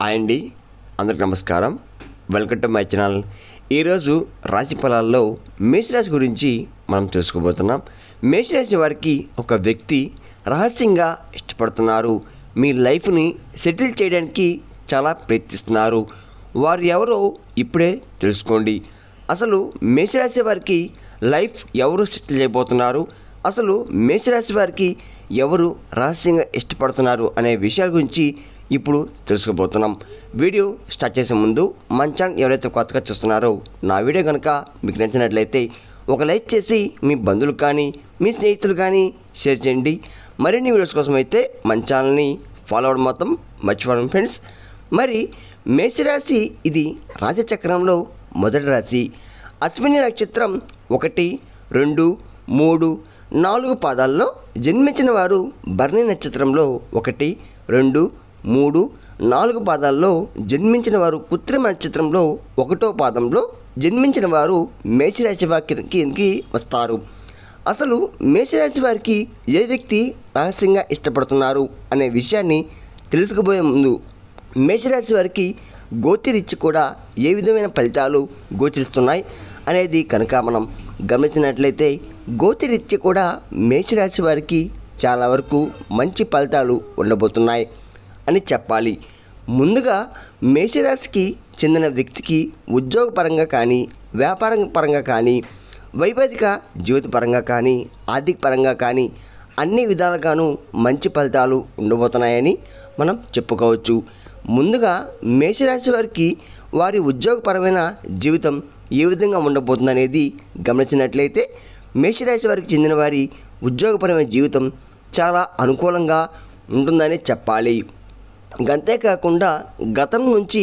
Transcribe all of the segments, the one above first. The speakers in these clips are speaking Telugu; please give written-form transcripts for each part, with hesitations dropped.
హాయ్ అండి, అందరికి నమస్కారం. Welcome to my channel. ఈరోజు రాశి ఫలాల్లో మేషరాశి గురించి మనం తెలుసుకోబోతున్నాం. మేషరాశి వారికి ఒక వ్యక్తి రహస్యంగా ఇష్టపడుతున్నారు. మీ లైఫ్ని సెటిల్ చేయడానికి చాలా ప్రయత్నిస్తున్నారు. వారు ఎవరో ఇప్పుడే తెలుసుకోండి. అసలు మేషరాశి వారికి లైఫ్ ఎవరు సెటిల్ చేయబోతున్నారు, అసలు మేషరాశి వారికి ఎవరు రహస్యంగా ఇష్టపడుతున్నారు అనే విషయాల గురించి ఇప్పుడు తెలుసుకోబోతున్నాం. వీడియో స్టార్ట్ చేసే ముందు మన ఛానల్ ఎవరైతే కొత్తగా చూస్తున్నారో నా వీడియో కనుక మీకు నచ్చినట్లయితే ఒక లైక్ చేసి మీ బంధువులు కానీ మీ స్నేహితులు కానీ షేర్ చేయండి. మరిన్ని వీడియోస్ కోసం అయితే మన ఛానల్ని ఫాలో అవ్వడం మొత్తం మర్చిపోవడం ఫ్రెండ్స్. మరి మేషరాశి ఇది రాశిచక్రంలో మొదటి రాశి. అశ్విని నక్షత్రం 1, 2, 3, 4 పాదాల్లో జన్మించిన వారు భరణి నక్షత్రంలో 1, 2, 3, 4 పాదాల్లో జన్మించిన వారు కృత్రిమ నక్షత్రంలో 1వ పాదంలో జన్మించిన వారు మేషరాశి వారికి వస్తారు. అసలు మేషరాశి వారికి ఏ వ్యక్తి రహస్యంగా ఇష్టపడుతున్నారు అనే విషయాన్ని తెలుసుకోబోయే ముందు మేషరాశి వారికి గోచరిచ్చి కూడా ఏ విధమైన ఫలితాలు గోచరిస్తున్నాయి అనేది కనుక మనం గమనించినట్లయితే గోచరిచ్చి కూడా మేషరాశి వారికి చాలా వరకు మంచి ఫలితాలు ఉండబోతున్నాయి అని చెప్పాలి. ముందుగా మేషరాశికి చెందిన వ్యక్తికి ఉద్యోగపరంగా కానీ వ్యాపారం పరంగా కానీ వైవాహిక జీవిత పరంగా కానీ ఆర్థిక పరంగా కానీ అన్ని విధాలుగాను మంచి ఫలితాలు ఉండబోతున్నాయని మనం చెప్పుకోవచ్చు. ముందుగా మేషరాశి వారికి వారి ఉద్యోగపరమైన జీవితం ఏ విధంగా ఉండబోతుందనేది గమనించినట్లయితే మేషరాశి వారికి చెందిన వారి ఉద్యోగపరమైన జీవితం చాలా అనుకూలంగా ఉంటుందని చెప్పాలి. అంతేకాకుండా గతం నుంచి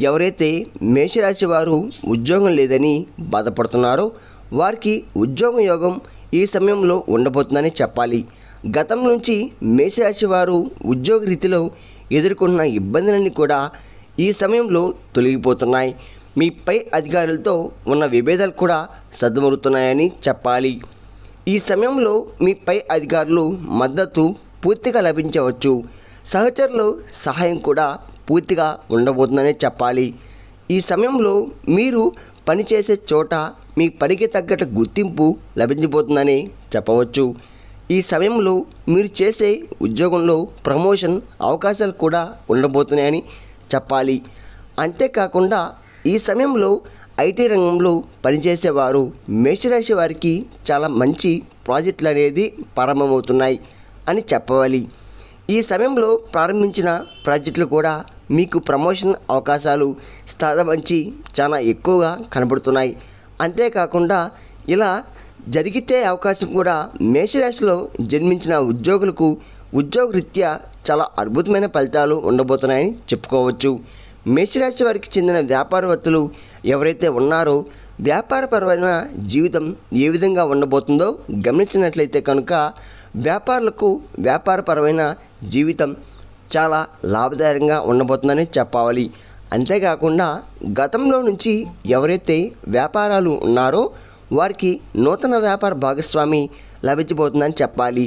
ఎవరైతే మేషరాశి వారు ఉద్యోగం లేదని బాధపడుతున్నారో వారికి ఉద్యోగ యోగం ఈ సమయంలో ఉండబోతుందని చెప్పాలి. గతం నుంచి మేషరాశి వారు ఉద్యోగ రీతిలో ఎదుర్కొన్న ఇబ్బందులన్నీ కూడా ఈ సమయంలో తొలగిపోతున్నాయి. మీ పై అధికారులతో ఉన్న విభేదాలు కూడా సద్దుమరుగుతున్నాయని చెప్పాలి. ఈ సమయంలో మీ పై అధికారులు మద్దతు పూర్తిగా లభించవచ్చు. సహచరులు సహాయం కూడా పూర్తిగా ఉండబోతుందని చెప్పాలి. ఈ సమయంలో మీరు పనిచేసే చోట మీ పనికి తగ్గట్టు గుర్తింపు లభించబోతుందని చెప్పవచ్చు. ఈ సమయంలో మీరు చేసే ఉద్యోగంలో ప్రమోషన్ అవకాశాలు కూడా ఉండబోతున్నాయని చెప్పాలి. అంతేకాకుండా ఈ సమయంలో ఐటీ రంగంలో పనిచేసేవారు మేషరాశి వారికి చాలా మంచి ప్రాజెక్టులు అనేది ప్రారంభమవుతున్నాయి అని చెప్పవాలి. ఈ సమయంలో ప్రారంభించిన ప్రాజెక్టులు కూడా మీకు ప్రమోషన్ అవకాశాలు స్థాపించి చాలా ఎక్కువగా కనబడుతున్నాయి. అంతేకాకుండా ఇలా జరిగితే అవకాశం కూడా మేషరాశిలో జన్మించిన ఉద్యోగులకు ఉద్యోగరీత్యా చాలా అద్భుతమైన ఫలితాలు ఉండబోతున్నాయని చెప్పుకోవచ్చు. మేషరాశి వారికి చెందిన వ్యాపారవేత్తలు ఎవరైతే ఉన్నారో వ్యాపారపరమైన జీవితం ఏ విధంగా ఉండబోతుందో గమనించినట్లయితే కనుక వ్యాపారులకు వ్యాపారపరమైన జీవితం చాలా లాభదాయకంగా ఉండబోతుందని చెప్పాలి. అంతేకాకుండా గతంలో నుంచి ఎవరైతే వ్యాపారాలు ఉన్నారో వారికి నూతన వ్యాపార భాగస్వామి లభించబోతుందని చెప్పాలి.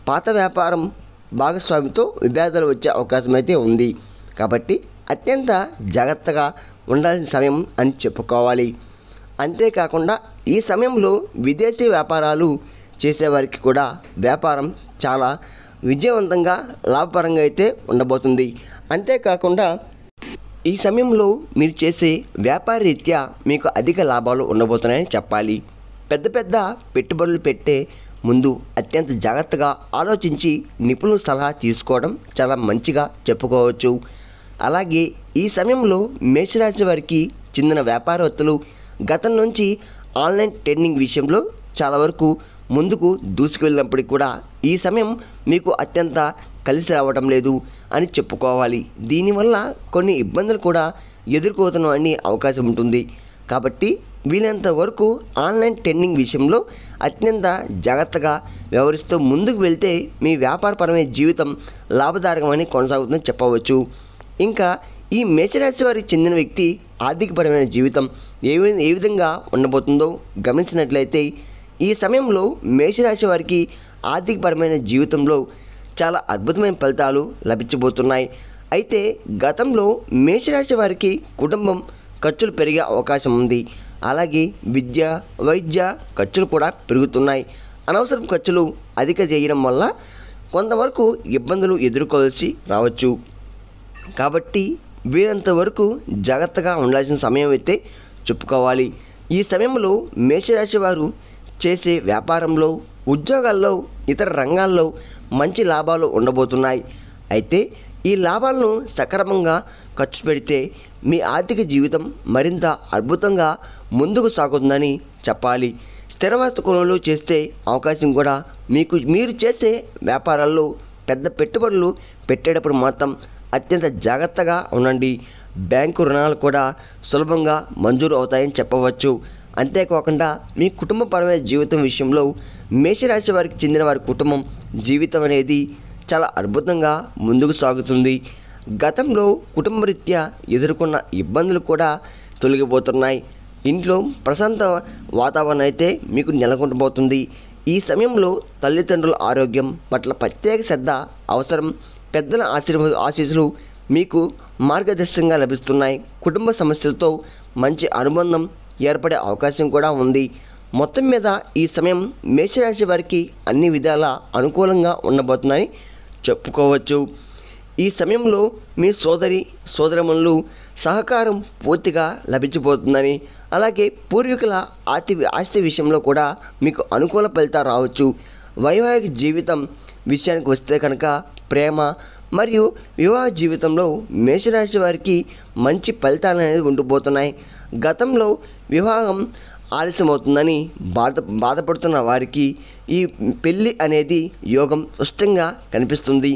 పాత వ్యాపారం భాగస్వామితో విభేదాలు వచ్చే అవకాశం అయితే ఉంది. కాబట్టి అత్యంత జాగ్రత్తగా ఉండాల్సిన సమయం అని చెప్పుకోవాలి. అంతేకాకుండా ఈ సమయంలో విదేశీ వ్యాపారాలు చేసేవారికి కూడా వ్యాపారం చాలా విజయవంతంగా లాభపరంగా అయితే ఉండబోతుంది. అంతేకాకుండా ఈ సమయంలో మీరు చేసే వ్యాపార రీత్యా మీకు అధిక లాభాలు ఉండబోతున్నాయని చెప్పాలి. పెద్ద పెద్ద పెట్టుబడులు పెట్టే ముందు అత్యంత జాగ్రత్తగా ఆలోచించి నిపుణుల సలహా తీసుకోవడం చాలా మంచిగా చెప్పుకోవచ్చు. అలాగే ఈ సమయంలో మేషరాశి వారికి చెందిన వ్యాపారవేత్తలు గతం నుంచి ఆన్లైన్ ట్రేడింగ్ విషయంలో చాలా వరకు ముందుకు దూసుకువెళ్ళినప్పటికీ కూడా ఈ సమయం మీకు అత్యంత కలిసి రావడం లేదు అని చెప్పుకోవాలి. దీనివల్ల కొన్ని ఇబ్బందులు కూడా ఎదుర్కోవడానికి అవకాశం ఉంటుంది. కాబట్టి వీలైనంత వరకు ఆన్లైన్ ట్రేడింగ్ విషయంలో అత్యంత జాగ్రత్తగా వ్యవహరిస్తూ ముందుకు వెళ్తే మీ వ్యాపారపరమైన జీవితం లాభదాయకమని కొనసాగుతుందని చెప్పవచ్చు. ఇంకా ఈ మేషరాశి వారికి చెందిన వ్యక్తి ఆర్థికపరమైన జీవితం ఏ విధంగా ఉండబోతుందో గమనించినట్లయితే ఈ సమయంలో మేషరాశి వారికి ఆర్థికపరమైన జీవితంలో చాలా అద్భుతమైన ఫలితాలు లభించబోతున్నాయి. అయితే గతంలో మేషరాశి వారికి కుటుంబం ఖర్చులు పెరిగే అవకాశం ఉంది. అలాగే విద్య, వైద్య ఖర్చులు కూడా పెరుగుతున్నాయి. అనవసరం ఖర్చులు అధిక చేయడం వల్ల కొంతవరకు ఇబ్బందులు ఎదుర్కోవాల్సి రావచ్చు. కాబట్టి వీరంత వరకు జాగ్రత్తగా ఉండాల్సిన సమయం అయితే చెప్పుకోవాలి. ఈ సమయంలో మేషరాశి వారు చేసే వ్యాపారంలో, ఉద్యోగాల్లో, ఇతర రంగాల్లో మంచి లాభాలు ఉండబోతున్నాయి. అయితే ఈ లాభాలను సక్రమంగా ఖర్చు పెడితే మీ ఆర్థిక జీవితం మరింత అద్భుతంగా ముందుకు సాగుతుందని చెప్పాలి. స్థిరవాస్తు కొనుగోలు చేస్తే అవకాశం కూడా మీరు చేసే వ్యాపారాల్లో పెద్ద పెట్టుబడులు పెట్టేటప్పుడు మాత్రం అత్యంత జాగ్రత్తగా ఉండండి. బ్యాంకు రుణాలు కూడా సులభంగా మంజూరు అవుతాయని చెప్పవచ్చు. అంతేకాకుండా మీ కుటుంబపరమైన జీవితం విషయంలో మేషరాశి వారికి చెందిన వారి కుటుంబం జీవితం అనేది చాలా అద్భుతంగా ముందుకు సాగుతుంది. గతంలో కుటుంబరీత్యా ఎదుర్కొన్న ఇబ్బందులు కూడా తొలగిపోతున్నాయి. ఇంట్లో ప్రశాంత వాతావరణం అయితే మీకు నెలకొంటబోతుంది. ఈ సమయంలో తల్లిదండ్రుల ఆరోగ్యం పట్ల ప్రత్యేక శ్రద్ధ అవసరం. పెద్దల ఆశీస్సులు మీకు మార్గదర్శకంగా లభిస్తున్నాయి. కుటుంబ సమస్యలతో మంచి అనుబంధం ఏర్పడే అవకాశం కూడా ఉంది. మొత్తం మీద ఈ సమయం మేషరాశి వారికి అన్ని విధాలా అనుకూలంగా ఉండబోతుందని చెప్పుకోవచ్చు. ఈ సమయంలో మీ సోదరమణులు సహకారం పూర్తిగా లభించబోతుందని, అలాగే పూర్వీకుల ఆస్తి విషయంలో కూడా మీకు అనుకూల ఫలితాలు రావచ్చు. వైవాహిక జీవితం విషయానికి వస్తే కనుక ప్రేమ మరియు వివాహ జీవితంలో మేషరాశి వారికి మంచి ఫలితాలు అనేది ఉండబోతున్నాయి. గతంలో వివాహం ఆలస్యమవుతుందని బాధపడుతున్న వారికి ఈ పెళ్ళి అనేది యోగం స్పష్టంగా కనిపిస్తుంది.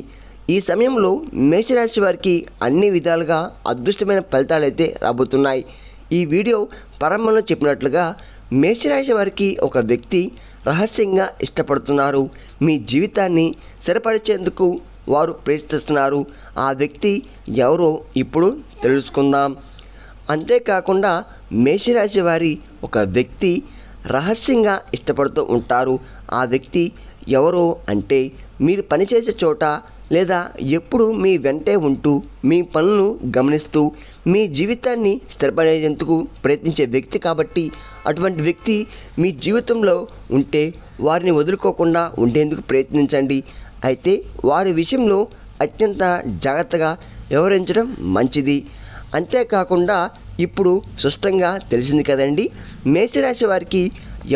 ఈ సమయంలో మేషరాశి వారికి అన్ని విధాలుగా అదృష్టమైన ఫలితాలు అయితే రాబోతున్నాయి. ఈ వీడియో ప్రారంభంలో చెప్పినట్లుగా మేషరాశి వారికి ఒక వ్యక్తి రహస్యంగా ఇష్టపడుతున్నారు. మీ జీవితాన్ని స్థిరపరిచేందుకు వారు ప్రయత్నిస్తున్నారు. ఆ వ్యక్తి ఎవరో ఇప్పుడు తెలుసుకుందాం. అంతేకాకుండా మేషరాశి వారి ఒక వ్యక్తి రహస్యంగా ఇష్టపడుతూ ఉంటారు. ఆ వ్యక్తి ఎవరో అంటే మీరు పనిచేసే చోట లేదా ఎప్పుడు మీ వెంటే ఉంటూ మీ పనులను గమనిస్తూ మీ జీవితాన్ని స్థిరపడేందుకు ప్రయత్నించే వ్యక్తి. కాబట్టి అటువంటి వ్యక్తి మీ జీవితంలో ఉంటే వారిని వదులుకోకుండా ఉండేందుకు ప్రయత్నించండి. అయితే వారి విషయంలో అత్యంత జాగ్రత్తగా వ్యవహరించడం మంచిది. అంతేకాకుండా ఇప్పుడు స్పష్టంగా తెలిసింది కదండి, మేషరాశి వారికి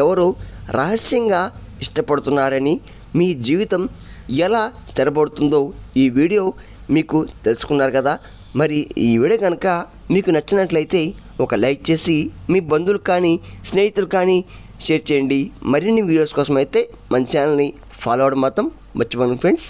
ఎవరో రహస్యంగా ఇష్టపడుతున్నారని. మీ జీవితం ఎలా స్థిరపడుతుందో ఈ వీడియో మీకు తెలుసుకున్నారు కదా. మరి ఈ వీడియో కనుక మీకు నచ్చినట్లయితే ఒక లైక్ చేసి మీ బంధువులు కానీ స్నేహితులు కానీ షేర్ చేయండి. మరిన్ని వీడియోస్ కోసం అయితే మన ఛానల్ని ఫాలో అవ్వడం మాత్రం మర్చిపోండి ఫ్రెండ్స్.